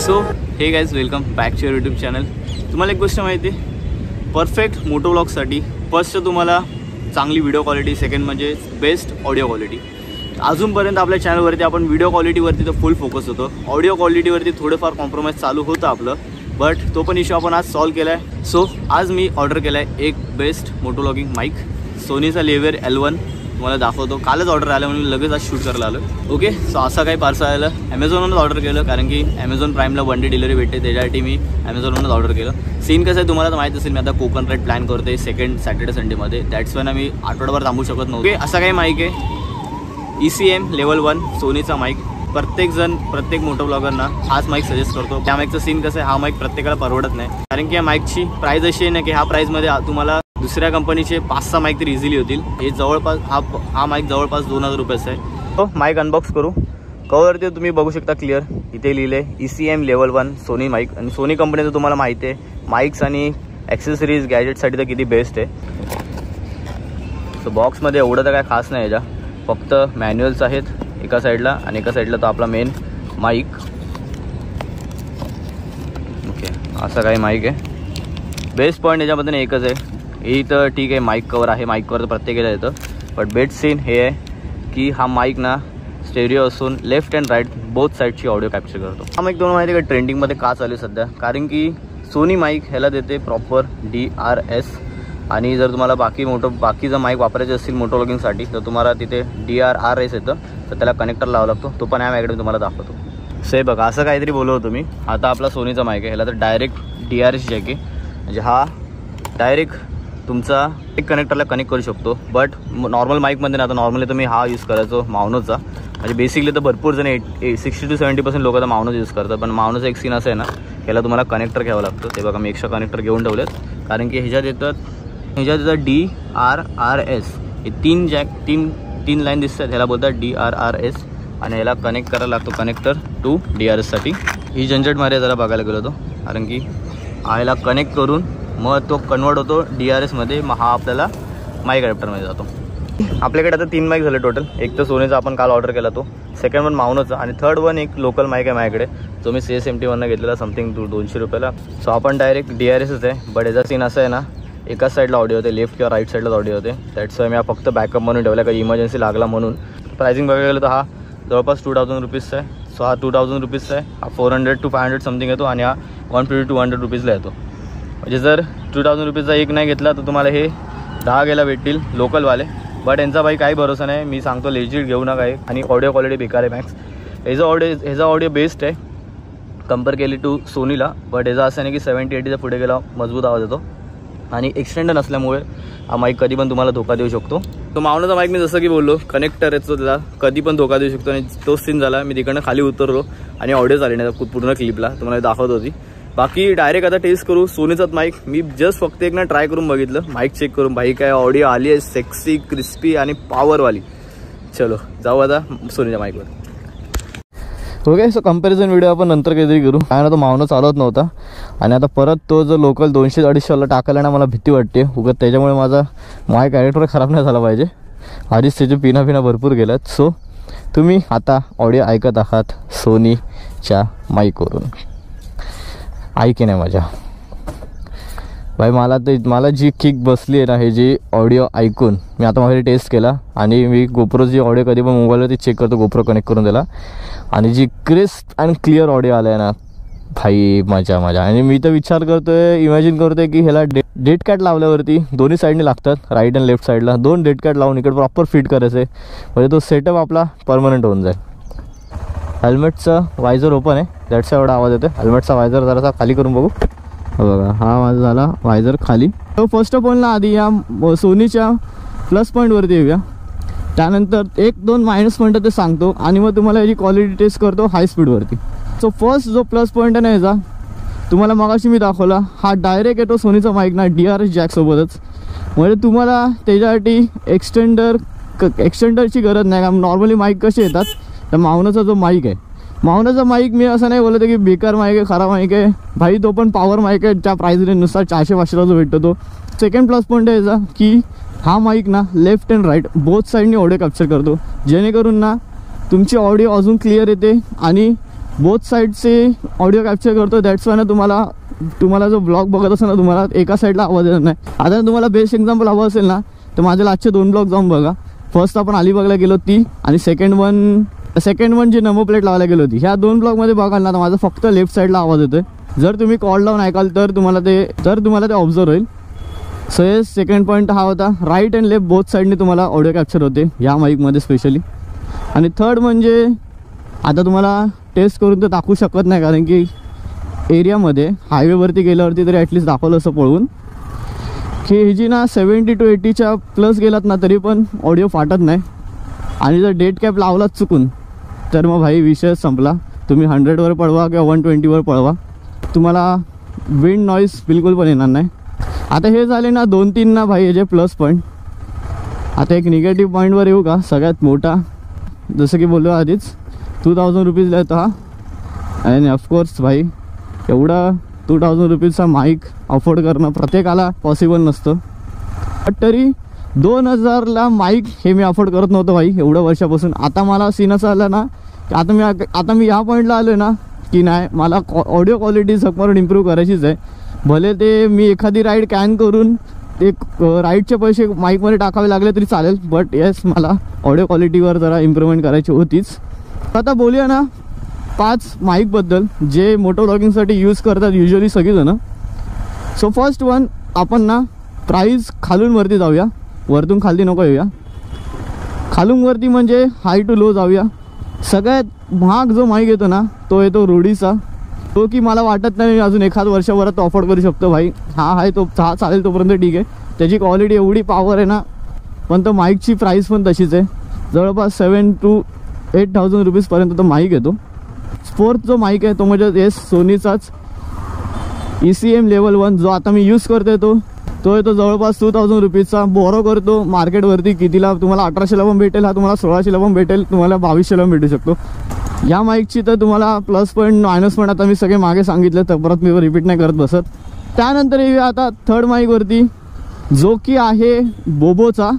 So hey guys welcome back to YouTube channel. तुम्हाला एक गोष्ट माहिती आहे, परफेक्ट मोटो व्लॉगसाठी फर्स्ट तुम्हाला चांगली व्हिडिओ क्वालिटी, सेकंड म्हणजे बेस्ट ऑडिओ क्वालिटी। अजूनपर्यंत आपल्या चॅनलवरती आपण व्हिडिओ क्वालिटीवरती तर फुल फोकस होतो, ऑडिओ क्वालिटीवरती थोडंफार कॉम्प्रोमाइज चालू होतं आपलं, बट तो पण इश्यू आपण आज सॉल्व केला आहे। सो आज मी ऑर्डर केला आहे एक बेस्ट मोटो व्लॉगिंग माईक, सोनीचा लेव्हियर L1 तुम्हाला दाखवतो। कालच ऑर्डर आलं म्हणून लगेच आज शूट करायला आलो। ओके, सो असं काही पार्सल आलं, ॲमेझॉनवरूनच ऑर्डर केलं, कारण की ॲमेझॉन प्राईमला 1 डे डिलिव्हरी भेटते, त्याच्यासाठी मी ॲमेझॉनवरूनच ऑर्डर केलं। सीन कसं आहे तुम्हाला तर माहीत असेल, मी आता कोकण राईड प्लॅन करते सेकंड सॅटर्डे संडेमध्ये, दॅट्स वाय ना मी आठवडाभर थांबू शकत नव्हते। ओके, असा काही माईक आहे ECM लेवल 1 सोनीचा माईक। प्रत्येक मोटो ब्लॉगरना हाच माईक सजेस्ट करतो। त्या माईकचं सीन कसं आहे, हा माईक प्रत्येकाला परवडत नाही, कारण की या माईकची प्राईस अशी आहे ना की ह्या प्राईजमध्ये तुम्हाला दुसऱ्या कंपनीचे 5-6 माईक तरी इझिली होतील। हे जवळपास हा माईक जवळपास 2000 रुपयाचा आहे। तो माईक अनबॉक्स करू। कवरवरती तुम्ही बघू शकता क्लिअर, इथे लिहिले ECM लेवल 1 सोनी माईक। आणि सोनी कंपनीचं तुम्हाला माहिती आहे माईक्स आणि ॲक्सेसरीज गॅजेटसाठी तर किती बेस्ट आहे। सो बॉक्समध्ये एवढं तर काय खास नाही, याच्या फक्त मॅन्युअल्स आहेत एका साईडला आणि एका साईडला तो आपला मेन माईक। ओके, असा काही माईक आहे। बेस्ट पॉईंट याच्यामध्ये एकच आहे, हे तर ठीक आहे माईक कवर आहे, माईक कवर तर प्रत्येकाला येतं, बट बेस्ट सीन हे आहे की हा माईक ना स्टेरिओ असून लेफ्ट अँड राईट बोथ साईडची ऑडिओ कॅप्चर करतो। हा माईक तुम्हाला माहिती आहे का ट्रेंडिंगमध्ये का चालू आहे सध्या, कारण की सोनी माईक ह्याला देते प्रॉपर DRS, आणि जर तुम्हाला बाकी जर माईक वापरायचे असतील मोटो व्लॉगिंगसाठी तर तुम्हाला तिथे DRRS येतं, तर त्याला कनेक्टर लावा लागतो। तो पण माझ्याकडे तुम्हाला दाखवतो। से बघा, असं काहीतरी बोललो होतो मी। आता आपला सोनीचा माईक आहे, ह्याला तर डायरेक्ट DRS जॅक आहे, म्हणजे हा डायरेक्ट तुमचा एक कनेक्टरला कनेक्ट करू शकतो। बट नॉर्मल माईकमध्ये ना, आता नॉर्मली तुम्ही हा यूज करायचो माउनोचा, म्हणजे बेसिकली तर भरपूर जण 60 to 70% लोक तर माउनोच यूज करतात, पण माउनोचा एक सीन असं आहे ना, ह्याला तुम्हाला कनेक्टर घ्यावं लागतं। ते बघा मी एक्स्ट्रा कनेक्टर घेऊन ठेवलेत, कारण की ह्याच्यात येतात DRRS, हे तीन लाईन दिसतात, ह्याला बोलतात DRRS, आणि ह्याला कनेक्ट करायला लागतो कनेक्टर टू DRSसाठी। ही झंझटमारी जरा बघायला गेलो होतो, कारण की ह्याला कनेक्ट करून मग तो कन्वर्ट होतो DRSमध्ये, मग हा आपल्याला माईक अडॅप्टरमध्ये जातो। आपल्याकडे आता 3 माईक झाले टोटल। एक तर सोनीचा आपण काल ऑर्डर केला तो, सेकंड वन माउनोचा, आणि थर्ड वन एक लोकल माईक आहे माझ्याकडे, जो मी CSMT1 घेतलेला समथिंग 200 रुपयाला। सो आपण डायरेक्ट DRSच आहे, बट याचा सीन असं आहे ना, एकाच साईडला ऑडिओ होते, लेफ्ट किंवा राईट साईडलाच ऑडिओ होते। दॅट्स वाय मी फक्त बॅकअप म्हणून ठेवला, काही इमर्जन्सी लागला म्हणून। प्राइसिंग बघायला गेलं तर हा जवळपास 2000 रुपीजचा आहे। सो हा 2000 रुपीजचा आहे, हा 400 to 500 समथिंग येतो, आणि हा 150 to 200 रुपीजला येतो। म्हणजे जर 2000 रुपीजचा एक नाही घेतला तर तुम्हाला हे 10 घ्यायला भेटतील लोकलवाले, बट यांचा भाई काही भरोसा नाही, मी सांगतो लेजिट घेऊ नका हे। आणि ऑडिओ क्वालिटी बेकार आहे मॅक्स। ह्याचा ऑडिओ बेस्ट आहे कंपेअर केली टू सोनीला, बट ह्याचा असं नाही की 70-80च्या पुढे गेला मजबूत आवाज येतो, आणि एक्सटेंड नसल्यामुळे हा माईक कधी पण तुम्हाला धोका देऊ शकतो। तो माउनोचा माईक मी जसं की बोललो, कनेक्टर येतो त्याला, कधी पण धोका देऊ शकतो, आणि तोच सीन झाला। मी तिकडनं खाली उतरलो आणि ऑडिओ झाली नाही पूर्ण क्लिपला, तुम्हाला दाखवत होती। बाकी डायरेक्ट आता टेस्ट करू सोनीचाच माईक। मी जस्ट फक्त एक ना ट्राय करून बघितलं, माईक चेक करून, भाई काय ऑडिओ आली आहे, सेक्सी, क्रिस्पी आणि पॉवरवाली। चलो जाऊ आता सोनीच्या माईकवर। ओके, सो कंपॅरिझन व्हिडिओ आपण नंतर काहीतरी करू, काय ना तो माउनो चालत नव्हता, आणि आता परत तो जो लोकल 200-250 टाकायला ना, मला भीती वाटते उगाच, त्याच्यामुळे माझा माईक कॅरेक्टर खराब नाही झाला पाहिजे। आधीच त्याचे पिना भरपूर गेल्यात। सो तुम्ही आता ऑडिओ ऐकत आहात सोनीच्या माईकवरून, ऐके नाही माझ्या भाई, मला जी किक बसली आहे ना, हे जी ऑडिओ ऐकून मी आता माझ्या टेस्ट केला, आणि मी गोप्रोची ऑडिओ कधी पण मोबाईलवरती चेक करतो, गोप्रो कनेक्ट करून दिला, आणि जी क्रिस्प अँड क्लिअर ऑडिओ आला आहे ना भाई, मजा। आणि मी तर विचार करतोय, इमॅजिन करतोय की ह्याला डेट कॅट लावल्यावरती दोन्ही साईडने लागतात, राईट अँड लेफ्ट साईडला 2 डेट कॅट लावून इकडे प्रॉपर फिट करायचं आहे, म्हणजे तो सेटअप आपला परमनंट होऊन जाईल। हेल्मेटचा वायझर ओपन आहे, दॅट्स एवढा आवाज येतो। हेल्मेटचा वायझर जरासा खाली करून बघू, बघा हा माझा झाला वायझर खाली। तो फर्स्ट ऑफ ऑल ना आधी या सोनीच्या प्लस पॉईंटवरती येऊया, त्यानंतर 1-2 मायनस पॉईंट ते सांगतो, आणि मग तुम्हाला याची क्वालिटी टेस्ट करतो हाय स्पीडवरती। सो फर्स्ट जो प्लस पॉईंट आहे ना याचा, तुम्हाला मगाशी मी दाखवला, हा डायरेक्ट येतो सोनीचा माईक ना DRS जॅकसोबतच, म्हणजे तुम्हाला त्याच्यासाठी एक्सटेंडरची गरज नाही। का नॉर्मली माईक कसे येतात, तर माउनोचा जो माईक आहे, माउनोचा माईक मी असं नाही बोलत की बेकार माईक आहे, खराब माईक आहे भाई, तो पण पॉवर माईक आहे, त्या प्राईस रेंजनुसार 400-500 जो भेटतो तो। सेकंड प्लस पॉईंट आहे याचा की हा माईक ना लेफ्ट अँड राईट बोथ साईडनी ऑडिओ कॅप्चर करतो, जेणेकरून ना तुमची ऑडिओ अजून क्लिअर येते, आणि बोथ साईडचे ऑडिओ कॅप्चर करतो. दॅट्स वाय ना तुम्हाला जो ब्लॉग बघत असेल ना तुम्हाला एका साईडला आवाज येणार नाही. आता तुम्हाला बेस्ट एक्झाम्पल हवं असेल ना तर माझ्या लास्टचे 2 ब्लॉग जाऊन बघा. फर्स्ट आपण अलिबागला गेलो ती, आणि सेकंड वन जी नंबर प्लेट लावायला गेलो होती. ह्या 2 ब्लॉगमध्ये बघाल ना तर माझा फक्त लेफ्ट साईडला आवाज येतोय. जर तुम्ही कॉल लावून ऐकाल तर तुम्हाला ते ऑब्झर्व होईल. सो येस, सेकंड पॉईंट हा होता. राईट अँड लेफ्ट बोथ साईडने तुम्हाला ऑडिओ कॅप्चर होते या माईकमध्ये स्पेशली. आणि थर्ड म्हणजे आता तुम्हाला टेस्ट करून तर दाखवू शकत नाही, कारण की एरियामध्ये हायवेवरती गेल्यावरती तरी ॲटलिस्ट दाखवलं असं पळवून की ही जी ना 70 to 80च्या प्लस गेलात ना तरी पण ऑडिओ फाटत नाही. आणि जर डेट कॅप लावलाच चुकून तर मग भाई विषय संपला. तुम्ही 100वर पळवा किंवा 120वर पळवा, तुम्हाला विंड नॉईज बिलकुल पण येणार नाही. आता हे झाले ना 2-3 ना भाई याचे प्लस पॉईंट. आता एक निगेटिव्ह पॉईंटवर येऊ का, सगळ्यात मोठा. जसं की बोललो आधीच 2000 रुपीजला येतो हा. आणि ऑफकोर्स भाई एवढा 2000 रुपीजचा माईक अफोर्ड करणं प्रत्येकाला पॉसिबल नसतं. बट तरी 2000ला माईक हे मी अफोर्ड करत नव्हतो भाई एवढ्या वर्षापासून. आता मला सीन असं आलं ना की आता मी ह्या पॉईंटला आलो ना की नाही, मला ऑडिओ क्वालिटी झकमारून इम्प्रूव्ह करायचीच आहे. भले ते मी एखादी राईड कॅन करून ते राईडचे पैसे माईकमध्ये टाकावे लागले तरी चालेल, बट येस मला ऑडिओ क्वालिटीवर जरा इम्प्रूव्हमेंट करायची होतीच. आता बोलूया ना 5 माईकबद्दल जे मोटो व्लॉगिंगसाठी यूज करतात युजली सगळीजणं. सो फर्स्ट वन, आपण ना प्राईस खालून वरती जाऊया, वरतून खाली नको येऊया. खालून वरती म्हणजे हाय टू लो जाऊया. सगळ्यात महाग जो माईक येतो ना तो येतो रोडीचा. तो की मला वाटत नाही मी अजून एखाद वर्षभरात तो अफोर्ड करू शकतो भाई. हा चालेल तोपर्यंत ठीक आहे. त्याची क्वालिटी एवढी पॉवर आहे ना, पण तो माईकची प्राईस पण तशीच आहे. जवळपास 7,000 to 8,000 रुपीजपर्यंत तो माईक येतो. फोर्थ जो माईक आहे तो म्हणजे सोनीचाच ECM लेवल 1 जो आता मी यूज करतोय तो येतो जवळपास 2,000 रुपीजचा. बोरो करतो मार्केटवरती कितीला, तुम्हाला 1800ला पण भेटेल, हा तुम्हाला 1600ला पण भेटेल, तुम्हाला 2200ला पण भेटू शकतो. या माईकची तर तुम्हाला प्लस पॉईंट मायनस पॉईंट आता मी सगळे मागे सांगितले, तर परत मी रिपीट नाही करत बसत. त्यानंतर येऊया आता थर्ड माईकवरती, जो की आहे बोबोचा.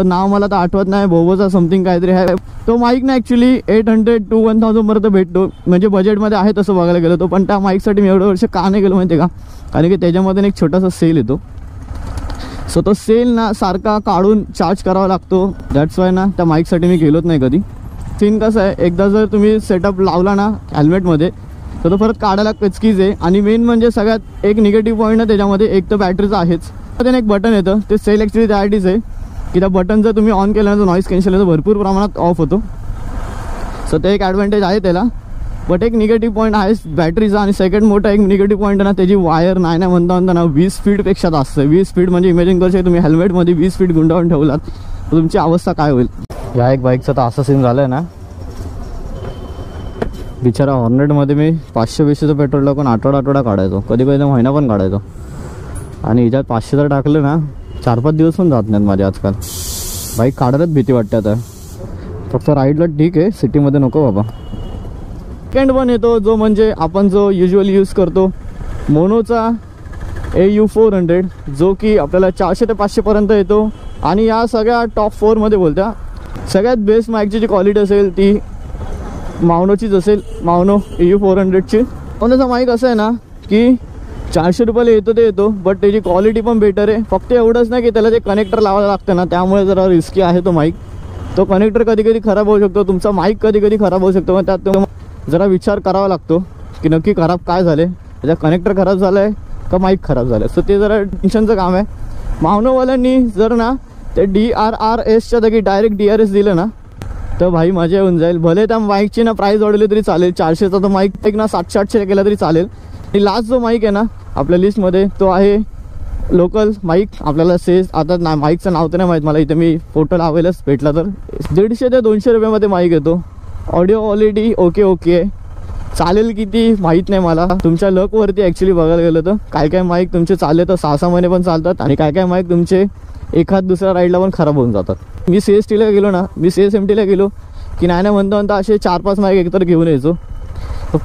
नाव मला तर आठवत नाही, बोबोचा समथिंग काहीतरी आहे. तो माईक ना ॲक्च्युली 800 to 1000 पर्यंत भेटतो, म्हणजे बजेटमध्ये आहे तसं बघायला गेलो तो. पण त्या माईकसाठी मी एवढं वर्ष का नाही गेलो माहिती आहे का, कारण की त्याच्यामध्ये एक छोटासा सेल येतो. सो तो सेल ना सारखा काढून चार्ज करावा लागतो. दॅट्स वाय ना त्या माईकसाठी मी गेलोच नाही कधी. सीन कसं आहे, एकदा जर तुम्ही सेटअप लावला ना हेल्मेटमध्ये तर तो परत काढायला कचकीच आहे. आणि मेन म्हणजे सगळ्यात एक निगेटिव्ह पॉईंट आहे त्याच्यामध्ये, एक तर बॅटरीचं आहेच. त्याने एक बटन येतं, ते सेल ॲक्च्युली त्यासाठीच आहे की त्या बटन जर तुम्ही ऑन केलं तर नॉईज कॅन्सलेशन भरपूर प्रमाणात ऑफ होतो. सो ते एक ॲडव्हान्टेज आहे त्याला. बट एक निगेटिव्ह पॉईंट आहे बॅटरीचा. आणि सेकंड मोठा एक निगेटिव्ह पॉईंट आहे ना, त्याची वायर नाही म्हणता ना 20 फीटपेक्षा जास्त आहे. 20 फीट म्हणजे इमॅजिन करू शकता तुम्ही हेल्मेटमध्ये 20 फीट गुंडाळून ठेवलात तर तुमची अवस्था काय होईल. या एक बाईकचा तर असा सीन झाला आहे ना, बिचारा हॉर्नेटमध्ये मी 500-200चं पेट्रोल टाकून आठवडा काढायचो, कधी महिना पण काढायचो. आणि हिच्यात 500 जर टाकलं ना 4-5 दिवस पण जात नाहीत माझे आजकाल. बाईक काढायलाच भीती वाटते आता. फक्त राईडला ठीक आहे, सिटीमध्ये नको बाबा. सेकंड वन येतो जो म्हणजे आपण जो युजली यूज करतो मोनोचा AU400, जो की आपल्याला 400 ते 500 पर्यंत येतो. आणि या सगळ्या टॉप 4मध्ये बोलत्या सगळ्यात बेस्ट माईकची जी क्वालिटी असेल ती मावनोचीच असेल. मावनो AU400ची. मावनोचा माईक असं आहे ना की 400 रुपयाला येतो ते येतो, बट त्याची क्वालिटी पण बेटर आहे. फक्त एवढंच नाही की त्याला जे कनेक्टर लावायला लागतं ना, त्यामुळे जरा रिस्की आहे तो माईक. तो कनेक्टर कधी कधी खराब होऊ शकतो, तुमचा माईक कधी कधी खराब होऊ शकतो. मग त्यात जरा विचार करावा लागतो की नक्की खराब काय झाले, त्याचा कनेक्टर खराब झाला आहे का माईक खराब झालं. सो ते जरा टेन्शनचं काम आहे. मावनोवाल्यांनी जर ना ते DRRSच्या जागी डायरेक्ट DRS दिलं ना तर भाई मजा येऊन जाईल. भले त्या माईकची ना प्राईस वाढवली तरी चालेल, 400चा तो माईक एक ना 700-800 केला तरी चालेल. आणि लास्ट जो माईक आहे ना आपल्या लिस्टमध्ये तो आहे लोकल माईक. आपल्याला सेज आता ना माईकचं नाव तर नाही माहीत मला, इथे मी फोटो लावायलाच भेटला तर 150 ते 200 रुपयामध्ये माईक येतो. ऑडिओ क्वालिटी ओके आहे, चालेल किती माहीत नाही मला, तुमच्या लकवरती ॲक्च्युली बघायला गेलं तर. काय माईक तुमचे चालले तर 6-6 महिने पण चालतात, आणि काय माईक तुमचे एखाद दुसऱ्या राईडला पण खराब होऊन जातात. मी CSTला गेलो ना, मी CSMTला गेलो की नाही म्हणता असे 4-5 माईक एकतर घेऊन यायचो.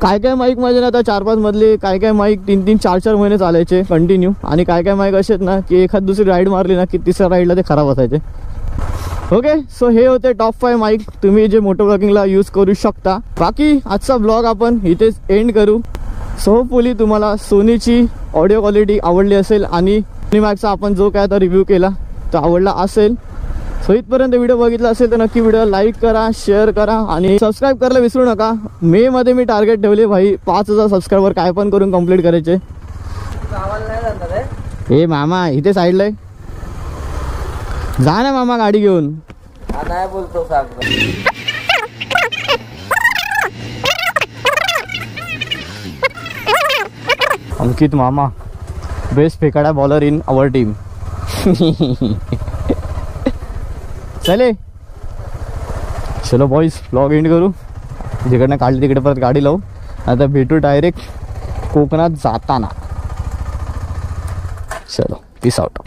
काय माईक माझे ना आता 4-5 मधले काय माईक 3-3, 4-4 महिने चालायचे कंटिन्यू. आणि काय माईक असेच ना की एखाद दुसरी राईड मारली ना की तिसऱ्या राईडला ते खराब असायचे. ओके, सो हे होते टॉप 5 माईक तुम्ही जे मोटो ब्लॉगिंगला यूज करू शकता. बाकी आजचा ब्लॉग आपण इथेच एंड करू. सो होपफुली तुम्हाला सोनीची ऑडिओ क्वालिटी आवडली असेल आणि माईकचा आपण जो काय आता रिव्ह्यू केला तो आवडला असेल. सो इथपर्यंत व्हिडिओ बघितला असेल तर नक्की व्हिडिओ लाईक करा, शेअर करा आणि सबस्क्राईब करायला विसरू नका. मे मध्ये मी टार्गेट ठेवले भाई 5000 सबस्क्रायबर काय पण करून कंप्लीट करायचे. ए मामा इथे साईडला जा ना मामा गाडी घेऊन. नाही बोलतो अंकित मामा बेस्ट फेकाडा बॉलर इन आवर टीम. चलो बॉईज ब्लॉग एंड करू. जिकडनं काढली तिकडे परत गाडी लावू. आता भेटू डायरेक्ट कोकणात जाताना. चलो पीस आउट.